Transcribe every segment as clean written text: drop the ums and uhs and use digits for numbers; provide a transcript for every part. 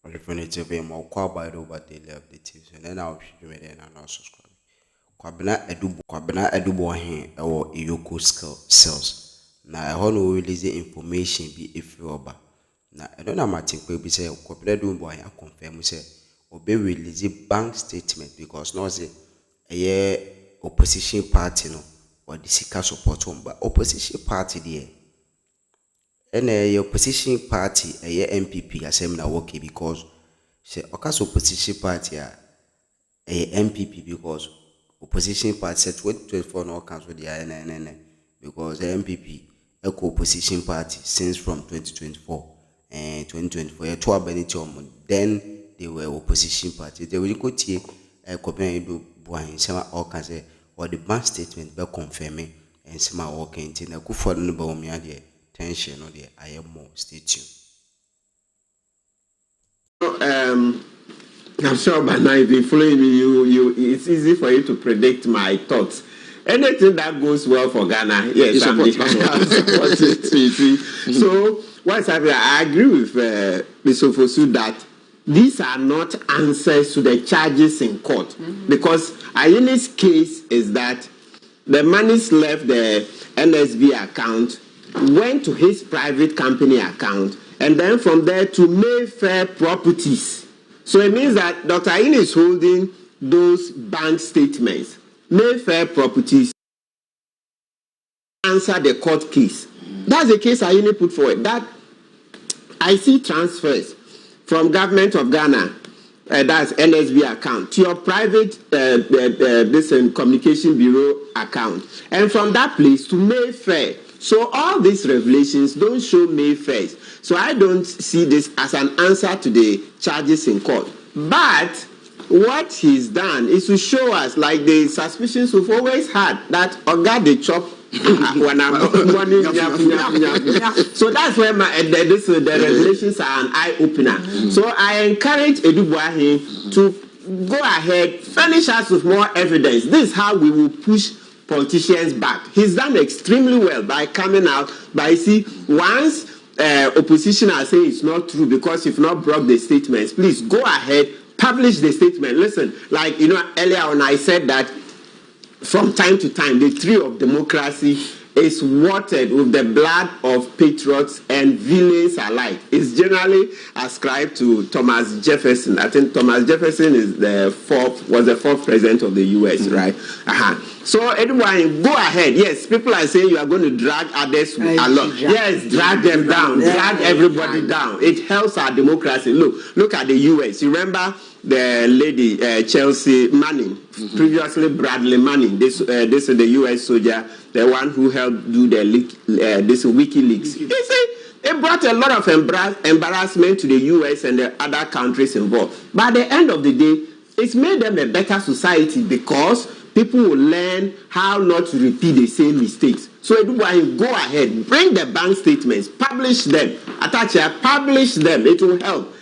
Alternative be more quite over daily updates, and then I'll show you then and also subscribe. Kwabena Addo Boahen or Iyoko cells. Na I no release information be if you over. Na I don't know Martin Kwe say Kwabena Addo Boahen confirm say obe release bank statement because no say a opposition party no or the sika support on but opposition party there. And a opposition party a MPP asem na work because say okas opposition party a MPP because opposition party said 2024 no cancel the NNN because the MPP a opposition party since from 2024 and 2024 then they were opposition party. They will go to a Kwabena Boahen some all can say or the bank statement be confirming and some working in a good for the Bawuma there tension or the I am more stay tuned. I'm sure by now if you following me, it's easy for you to predict my thoughts. Anything that goes well for Ghana, yes, I'm support it. So what's happening? I agree with Mr. Fosu that these are not answers to the charges in court because Ayini's case is that the monies left the NSB account, went to his private company account, and then from there to Mayfair Properties. So it means that Dr. Ayini is holding those bank statements. Mayfair Properties answer the court case. That's the case Ayini put forward. That I see transfers from Government of Ghana, that's NSB account, to your private communication bureau account, and from that place to Mayfair. So all these revelations don't show Mayfair. So I don't see this as an answer to the charges in court. But what he's done is to show us, like the suspicions we've always had, that Oga they chop when I'm money. So that's where the revelations are an eye opener. So I encourage Addo Boahen to go ahead, furnish us with more evidence. This is how we will push politicians back. He's done extremely well by coming out. But see, once opposition are saying it's not true because you've not brought the statements, please go ahead, publish the statement. Listen, like earlier on I said that from time to time the tree of democracy is watered with the blood of patriots and villains alike. It's generally ascribed to Thomas Jefferson. I think Thomas Jefferson was the fourth president of the US, right? So anyway, go ahead. Yes, people are saying you are going to drag others along. Yes, drag them down, drag everybody down. It helps our democracy. Look at the US. You remember the lady Chelsea Manning, previously Bradley Manning. This is the US soldier, the one who helped do the this WikiLeaks. You see, it brought a lot of embarrassment to the US and the other countries involved. But at the end of the day, it's made them a better society because people will learn how not to repeat the same mistakes. So Addo, go ahead, bring the bank statements, publish them, publish them. It will help.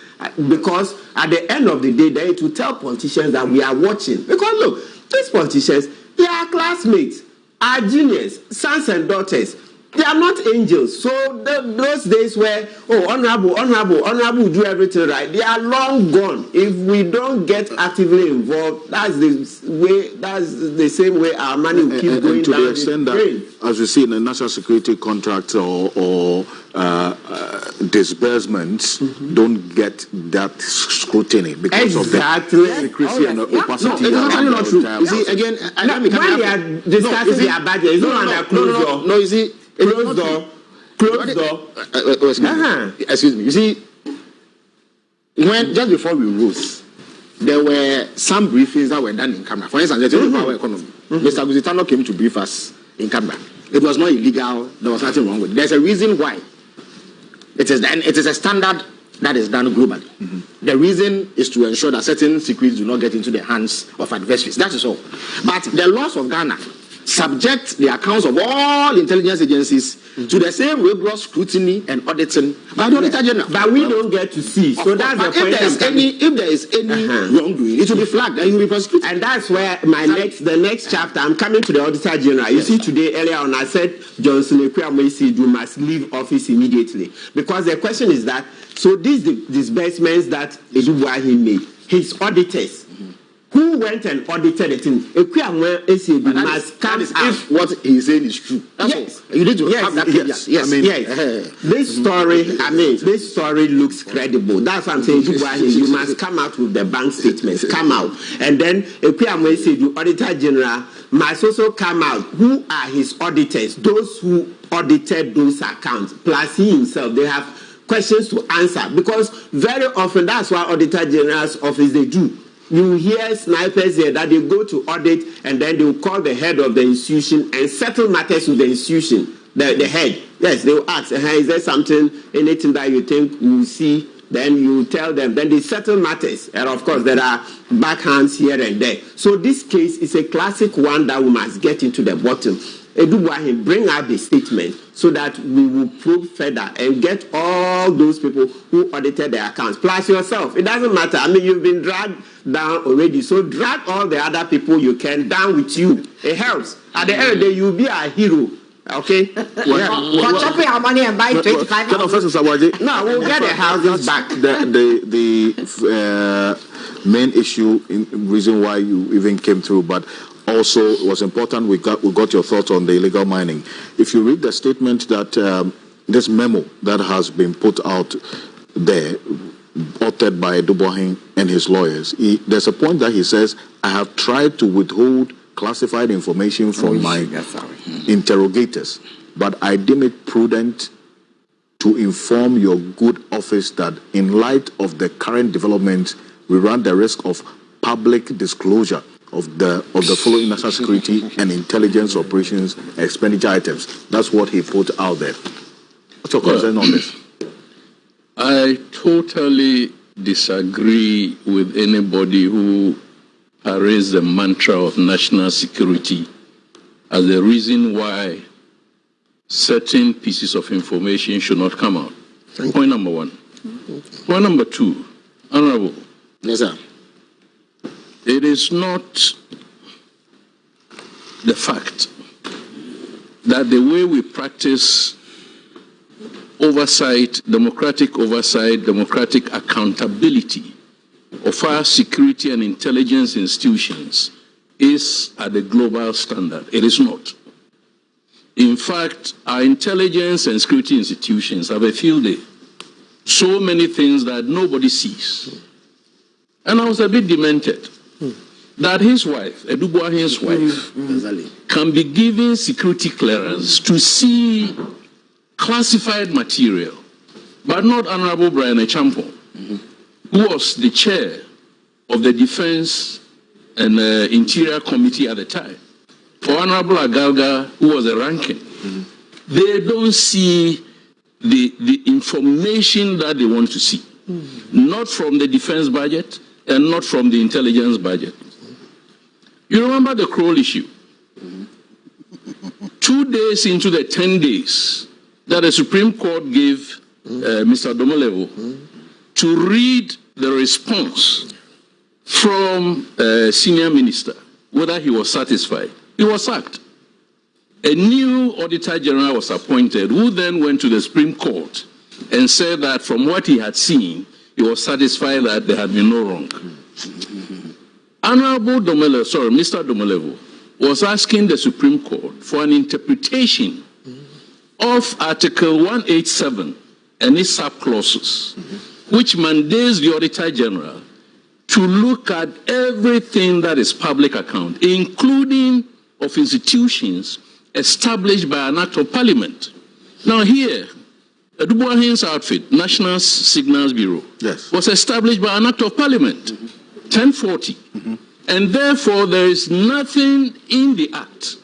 Because at the end of the day, then it will tell politicians that we are watching. Because look, these politicians, they are classmates, are juniors, sons and daughters. They are not angels. So those days where, honorable do everything right, they are long gone. If we don't get actively involved, that's the same way our money will keep going to down the extent that, as we see in the national security contracts or disbursements, don't get that scrutiny because of the secrecy and opacity. No, it's not true. You see, again, when they are discussing their budget, it's not under closed door. No, you see, Closed door. Excuse me. You see, when just before we rose, there were some briefings that were done in camera. For instance, the power economy. Mr. Guzitano came to brief us in camera. It was not illegal. There was nothing wrong with it. There's a reason why. It is a standard that is done globally. The reason is to ensure that certain secrets do not get into the hands of adversaries. That is all. But the laws of Ghana subject the accounts of all intelligence agencies to the same rigorous scrutiny and auditing by the Auditor General. But we don't get to see. So that's the point. If there is any wrongdoing, it will be flagged and you will be prosecuted. And that's where the next chapter, I'm coming to the Auditor General. You see, today, earlier on, I said Johnson Ekweamwesi must leave office immediately. Because the question is that, so these disbursements that Boahen made, his auditors, who went and audited the thing? Ekweamwesi must come out. If what he is saying is true. Yes. You need to have that yes. This story looks credible. That's what I'm saying. You must come out with the bank statements. Come out. And then Ekweamwesi, the Auditor General, must also come out. Who are his auditors? Those who audited those accounts. Plus he himself. They have questions to answer. Because very often, that's what Auditor General's office they do. You hear snipers here that they go to audit and then they will call the head of the institution and settle matters with the institution, the head. Yes, they will ask, is there anything that you think we will see? Then you tell them. Then they settle matters. And of course, there are backhands here and there. So this case is a classic one that we must get into the bottom. Boahen, bring out the statement so that we will probe further and get all those people who audited their accounts. Plus yourself. It doesn't matter. I mean, you've been dragged down already. So drag all the other people you can down with you. It helps. At the end of the day, you'll be a hero. Okay? Chopping our money and buy 25 houses. No, we'll get the houses back. The main issue, reason why you even came through, but also it was important we got your thoughts on the illegal mining. If you read the statement that this memo that has been put out there, authored by Boahen and his lawyers, there's a point that he says, I have tried to withhold classified information from my interrogators, but I deem it prudent to inform your good office that in light of the current developments, we run the risk of public disclosure of the following national security and intelligence operations expenditure items. That's what he put out there. What's your concern on this? I totally disagree with anybody who parades the mantra of national security as the reason why certain pieces of information should not come out. Point number one. Point number two, Honorable. Yes, sir. It is not the fact that the way we practice democratic oversight, democratic accountability of our security and intelligence institutions is at the global standard. It is not. In fact, our intelligence and security institutions have a field day. So many things that nobody sees. And I was a bit demented that his wife, Boahen's wife, can be given security clearance to see classified material, but not Honorable Brian Echampo, who was the chair of the Defense and Interior Committee at the time, for Honorable Agalga, who was the ranking. They don't see the information that they want to see, not from the defense budget and not from the intelligence budget. You remember the Kroll issue? 2 days into the 10 days that the Supreme Court gave Mr. Domolevo to read the response from a senior minister, whether he was satisfied, he was sacked. A new Auditor General was appointed, who then went to the Supreme Court and said that from what he had seen, he was satisfied that there had been no wrong. Mr. Domolevo was asking the Supreme Court for an interpretation of Article 187 and its sub-clauses, which mandates the Auditor General to look at everything that is public account, including of institutions established by an act of parliament. Now here, Boahen's outfit, National Signals Bureau, was established by an act of parliament, 1040. And therefore, there is nothing in the act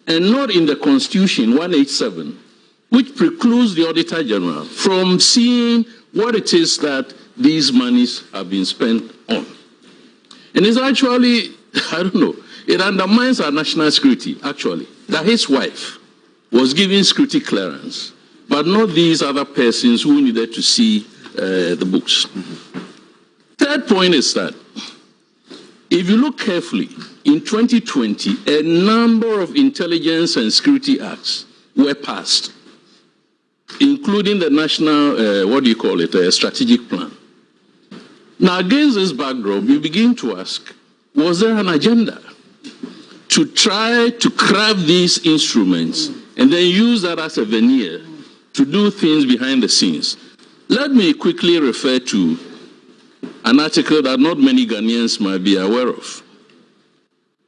and not in the Constitution, 187, which precludes the Auditor General from seeing what it is that these monies have been spent on. And it's actually, it undermines our national security, actually, that his wife was given security clearance, but not these other persons who needed to see the books. Third point is that if you look carefully, in 2020, a number of intelligence and security acts were passed, including the national, strategic plan. Now, against this backdrop, we begin to ask, was there an agenda to try to craft these instruments and then use that as a veneer to do things behind the scenes? Let me quickly refer to an article that not many Ghanaians might be aware of.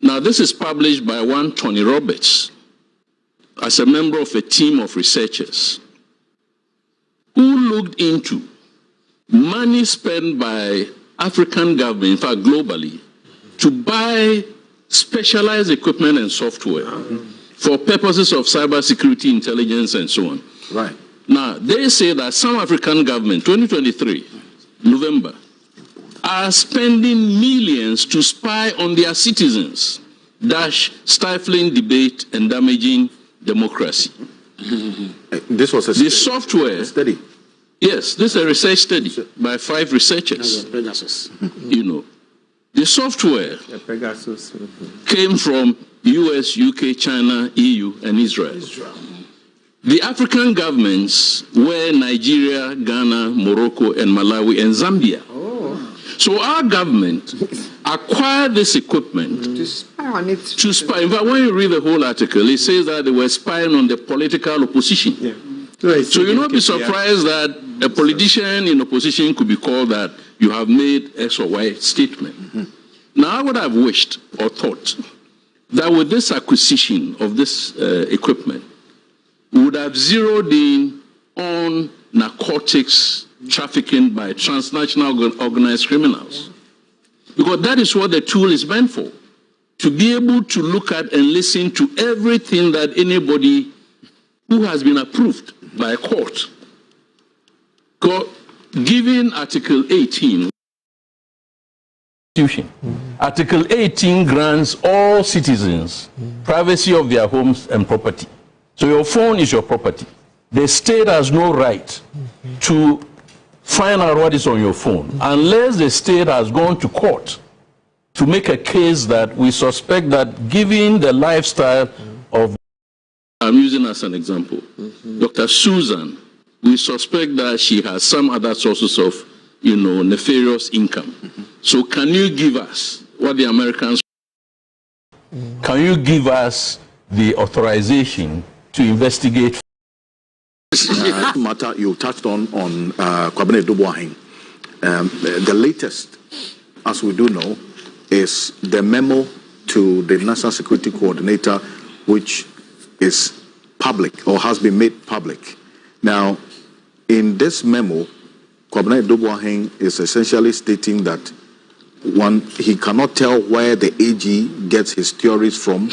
Now, this is published by one Tony Roberts as a member of a team of researchers who looked into money spent by African government, in fact globally, to buy specialized equipment and software for purposes of cybersecurity, intelligence, and so on. Right. Now, they say that some African government, 2023, November, are spending millions to spy on their citizens, stifling debate and damaging democracy. This was the software study. Yes, this is a research study by 5 researchers. The software came from US, UK, China, EU, and Israel. The African governments were Nigeria, Ghana, Morocco, and Malawi, and Zambia. So our government acquired this equipment to spy on it. In fact, when you read the whole article, it says that they were spying on the political opposition. Yeah. So you'll not be surprised that a politician in opposition could be called that you have made X or Y statement. Now, I would have wished or thought that with this acquisition of this equipment, we would have zeroed in on narcotics trafficking by transnational organized criminals. Because that is what the tool is meant for, to be able to look at and listen to everything that anybody who has been approved by a court. Given Article 18, Article 18 grants all citizens privacy of their homes and property. So your phone is your property. The state has no right to find out what is on your phone unless the state has gone to court to make a case that we suspect that given the lifestyle of, I'm using as an example, Dr. Susan, we suspect that she has some other sources of, nefarious income. So can you give us what the Americans, can you give us the authorization to investigate? Matter you touched on Kwabena Boahen. The latest, as we do know, is the memo to the National Security Coordinator, which is public or has been made public. Now, in this memo, Kwabena Boahen is essentially stating that one, he cannot tell where the AG gets his theories from,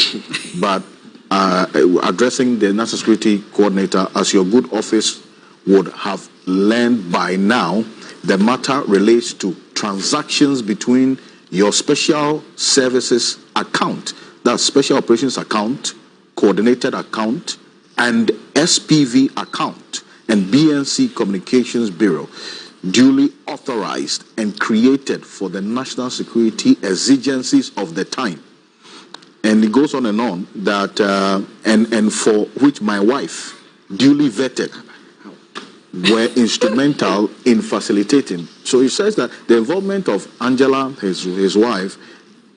but addressing the National Security Coordinator, as your good office would have learned by now, the matter relates to transactions between your special services account, that's special operations account, coordinated account, and SPV account, and BNC Communications Bureau, duly authorized and created for the national security exigencies of the time. And it goes on that, and for which my wife, duly vetted, were instrumental in facilitating. So he says that the involvement of Angela, his wife,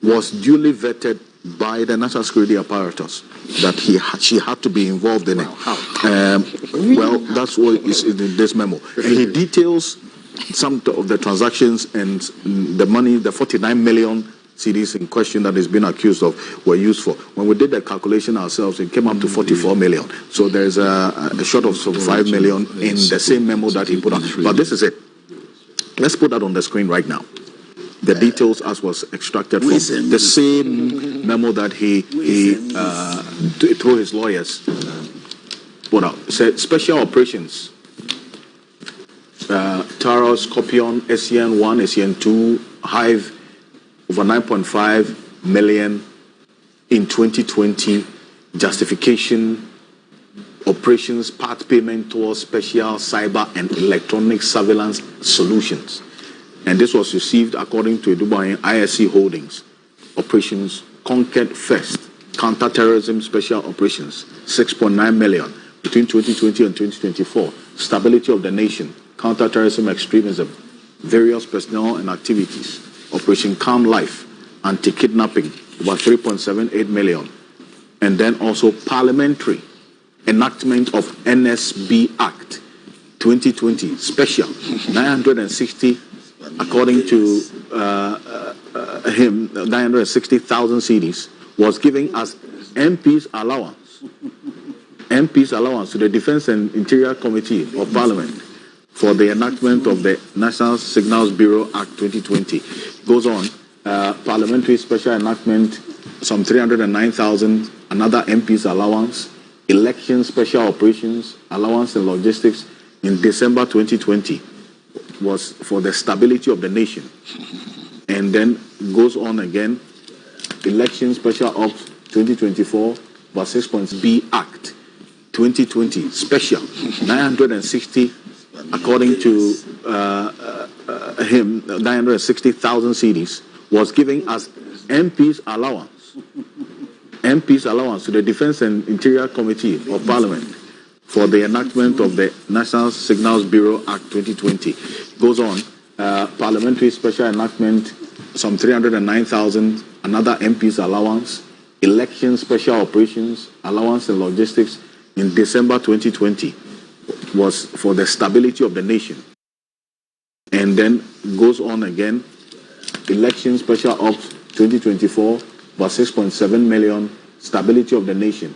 was duly vetted by the national security apparatus, that she had to be involved in it. Well, that's what is in this memo. And he details some of the transactions and the money, the 49 million CDs in question that is being accused of were used for. When we did the calculation ourselves, it came up to 44 million. So there's a short of 5 million in the same memo that he put on. But this is it. Let's put that on the screen right now. The details as was extracted from the same memo that he through his lawyers put out. It said special operations. Tara, Scorpion, SCN1, SCN2, Hive, over 9.5 million in 2020. Justification operations part payment towards special cyber and electronic surveillance solutions. And this was received according to Dubai ISC Holdings. Operations Conquered First, Counter-Terrorism Special Operations, 6.9 million between 2020 and 2024. Stability of the Nation, Counter-Terrorism Extremism, various personnel and activities. Operation Calm Life, Anti-Kidnapping, about 3.78 million. And then also parliamentary enactment of NSB Act 2020 special 960 according to him 960,000 cedis was given as MP's allowance to the Defense and Interior Committee of Parliament for the enactment of the National Signals Bureau Act 2020. Goes on, parliamentary special enactment, some 309,000, another MP's allowance, election special operations, allowance and logistics in December 2020 was for the stability of the nation. And then goes on again, election special ops 2024, verse 6.B Act 2020 special 960 according to him 960,000 cedis was given as MP's allowance to the Defense and Interior Committee of Parliament for the enactment of the National Signals Bureau Act 2020. Goes on, parliamentary special enactment, some 309,000, another MP's allowance, election special operations, allowance and logistics in December 2020 was for the stability of the nation. And then goes on again, election special ops 2024, verse 6.7 million, stability of the nation.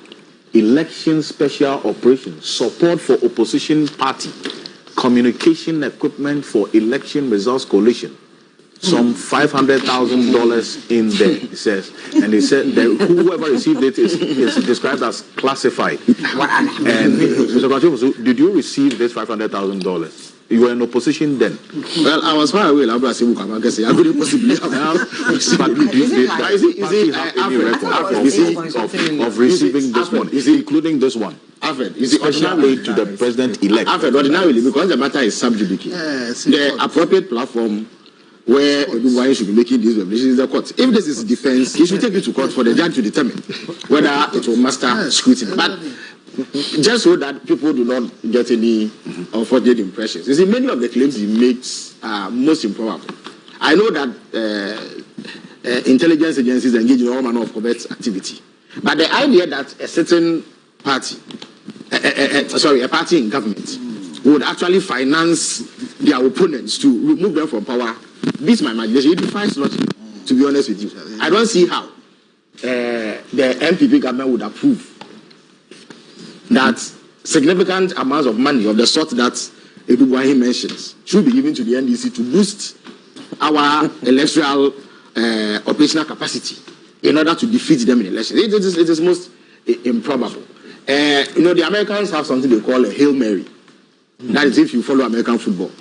Election special operations, support for opposition party, communication equipment for election results coalition. Some $500,000 in there, he says. And he said that whoever received it is described as classified. And Mr. Kwachu, did you receive this $500,000? You were in opposition then. Well, I was far away. I couldn't possibly have. But did the party have any record of receiving this one? Is it including this one? Is the Special aid to the president-elect? Ordinarily, because the matter is sub judice. The appropriate platform where everyone should be making these revelations is the court. If this is defense, he should take it to court for the judge to determine whether it will master scrutiny. But just so that people do not get any unfortunate impressions. You see, many of the claims he makes are most improbable. I know that intelligence agencies engage in all manner of covert activity. But the idea that a certain party, a party in government, would actually finance their opponents to remove them from power, this my imagination. It defies logic, to be honest with you. I don't see how the MPP government would approve that significant amounts of money of the sort that Boahen mentions should be given to the NDC to boost our electoral operational capacity in order to defeat them in elections. It is most improbable. The Americans have something they call a Hail Mary. That is if you follow American football.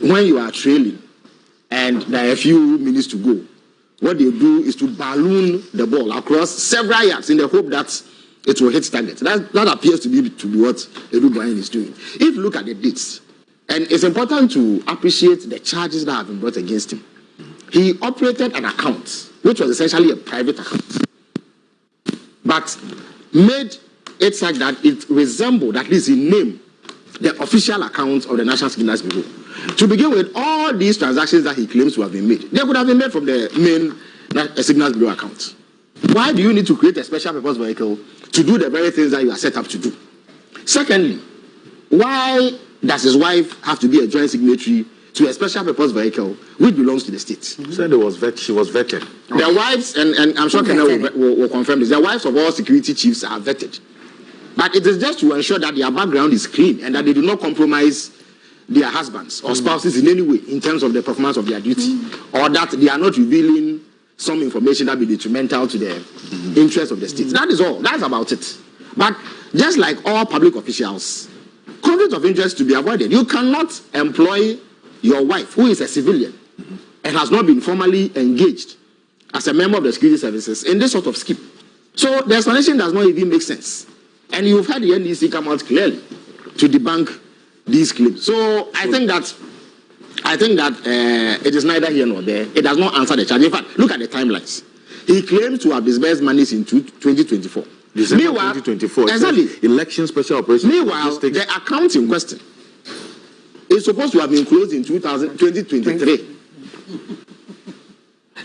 When you are trailing and there are a few minutes to go, what they do is to balloon the ball across several yards in the hope that it will hit target. That appears to be what Boahen is doing. If you look at the dates, and it's important to appreciate the charges that have been brought against him. He operated an account, which was essentially a private account, but made it such that it resembled, at least in name, the official account of the National Signals Bureau. To begin with, all these transactions that he claims to have been made, they could have been made from the main Signals Bureau account. Why do you need to create a special purpose vehicle to do the very things that you are set up to do? Secondly, why does his wife have to be a joint signatory to a special purpose vehicle which belongs to the state? She said she was vetted. Their wives, and I'm sure Kenya will confirm this, their wives of all security chiefs are vetted. But it is just to ensure that their background is clean and that they do not compromise their husbands or spouses in any way in terms of the performance of their duty, or that they are not revealing some information that will be detrimental to the interests of the state. That is all. That's about it. But just like all public officials, conflict of interest to be avoided. You cannot employ your wife, who is a civilian and has not been formally engaged as a member of the security services, in this sort of scheme. So the explanation does not even make sense. And you've had the NDC come out clearly to debunk these claims. So I think that it is neither here nor there. It does not answer the charge. In fact, look at the timelines. He claims to have disbursed monies in 2024. December Meanwhile, 2024. exactly. Election special operation. Meanwhile, the account in question is supposed to have been closed in 2023.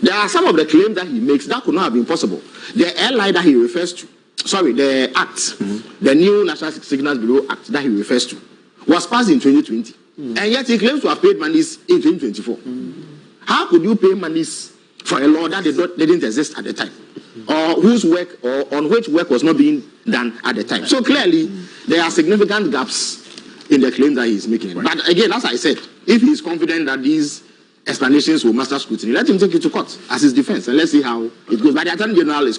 There are some of the claims that he makes that could not have been possible. The airline that he refers to, the act, the new National Signals Bureau Act that he refers to, was passed in 2020. And yet he claims to have paid monies in 2024. How could you pay monies for a law that didn't exist at the time? Or whose work, or on which work was not being done at the time? So clearly, there are significant gaps in the claim that he is making. Right. But again, as I said, if he is confident that these explanations will master scrutiny, let him take it to court as his defense, and let's see how it goes. But the Attorney General is